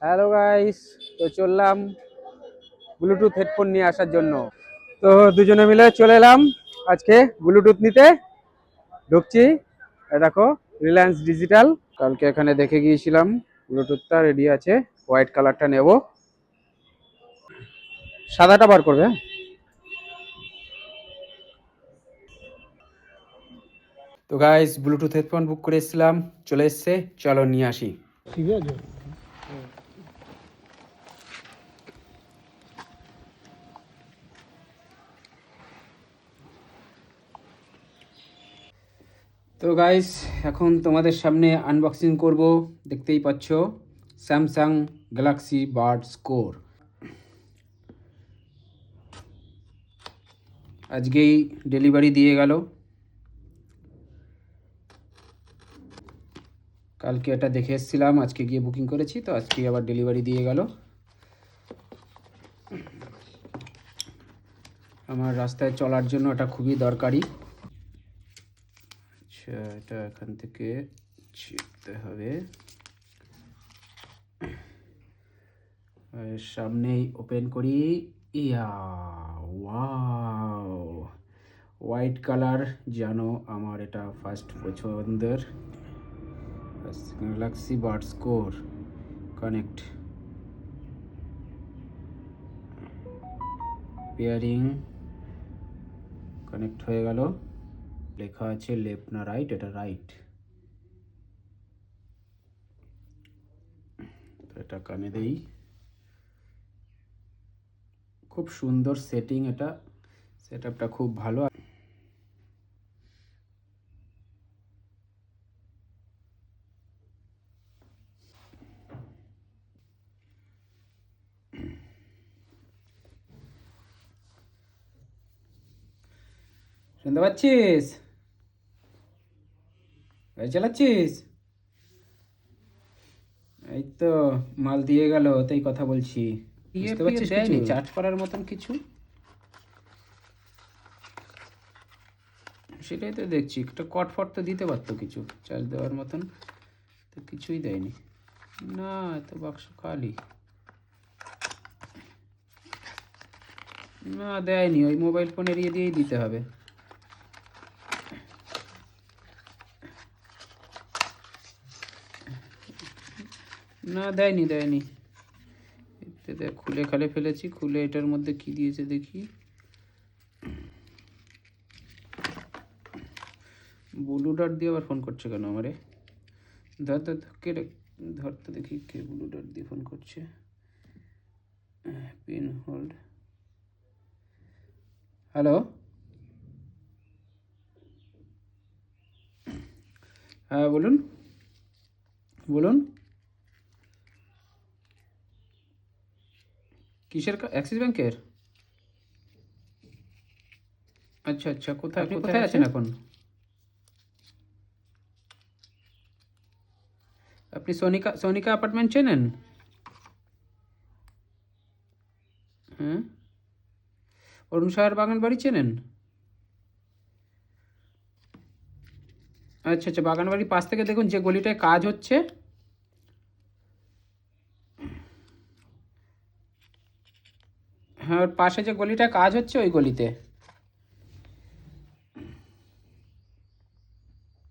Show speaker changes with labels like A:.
A: Hello guys, তো চললাম Bluetooth headphone নিয়ে আসার জন্য। তো দুজনে মিলে চলে এলাম আজকে ব্লুটুথ নিতে। ঢুকছি, এই দেখো রিলায়েন্স ডিজিটাল। কালকে এখানে দেখে গিয়েছিলাম, ব্লুটুথটা রেডি আছে। হোয়াইট কালারটা নেব, সাদাটা বার করবে। তো গাইস, ব্লুটুথ হেডফোন বুক করে এসেছিলাম, চলে এসছে, চলো নিয়ে আসি। ঠিক আছে। তো গাইস, এখন তোমাদের সামনে আনবক্সিং করব। দেখতেই পাচ্ছ, স্যামসাং গ্যালাক্সি বাড স্কোর। আজকেই ডেলিভারি দিয়ে গেল। কালকে এটা দেখে এসেছিলাম, আজকে গিয়ে বুকিং করেছি, তো আজকে আবার ডেলিভারি দিয়ে গেল। আমার রাস্তায় চলার জন্য এটা খুবই দরকারি। আচ্ছা, এটা এখান থেকে চিপতে হবে। সামনেই ওপেন করি। ইয়া, ওয়াও, হোয়াইট কালার, জানো আমার এটা ফার্স্ট পছন্দের। Galaxy Bud Core connect, pairing connect হয়ে গেল। লেখা আছে লেফট না রাইট, এটা রাইট। এটা কানে দেই। খুব সুন্দর সেটিং, এটা সেটআপটা খুব ভালো। শুনতে পাচ্ছিস? গাড়ি চালাচ্ছিস? এই তো মাল দিয়ে গেল, তাই কথা বলছি। বুঝতে পারছিস? দেয়নি চার্জ করার মতন কিছু, সেটাই তো দেখছি। একটা কট ফট তো দিতে পারতো কিছু চার্জ দেওয়ার মতন, তো কিছুই দেয়নি। না, এত বাক্স খালি। না, দেয়নি। ওই মোবাইল ফোনের ইয়ে দিয়েই দিতে হবে। না, দেয়নি দেয়নি। এতে দেখ, খুলে খালে ফেলেছি। খুলে এটার মধ্যে কি দিয়েছে দেখি। ব্লু ডট দিয়ে আবার ফোন করছে কেন আমারে? ধর ধর ধর, কে ধরতে দেখি কে ব্লু ডট দিয়ে ফোন করছে। Pin hold. হ্যালো, হ্যাঁ বলুন, বলুন। কিসের? অ্যাক্সিস ব্যাংকের? আচ্ছা আচ্ছা, কোথায়? আপনি কোথায় আছেন এখন? আপনি সোনিকা সোনিকা অ্যাপার্টমেন্ট চেনেন? হ্যাঁ। অরুণ সাহার বাগান বাড়ি চেনেন? আচ্ছা আচ্ছা, বাগান বাড়ির পাশ থেকে দেখুন যে গলিটায় কাজ হচ্ছে, হ্যাঁ ওর পাশে যে গলিটায় কাজ হচ্ছে ওই গলিতে।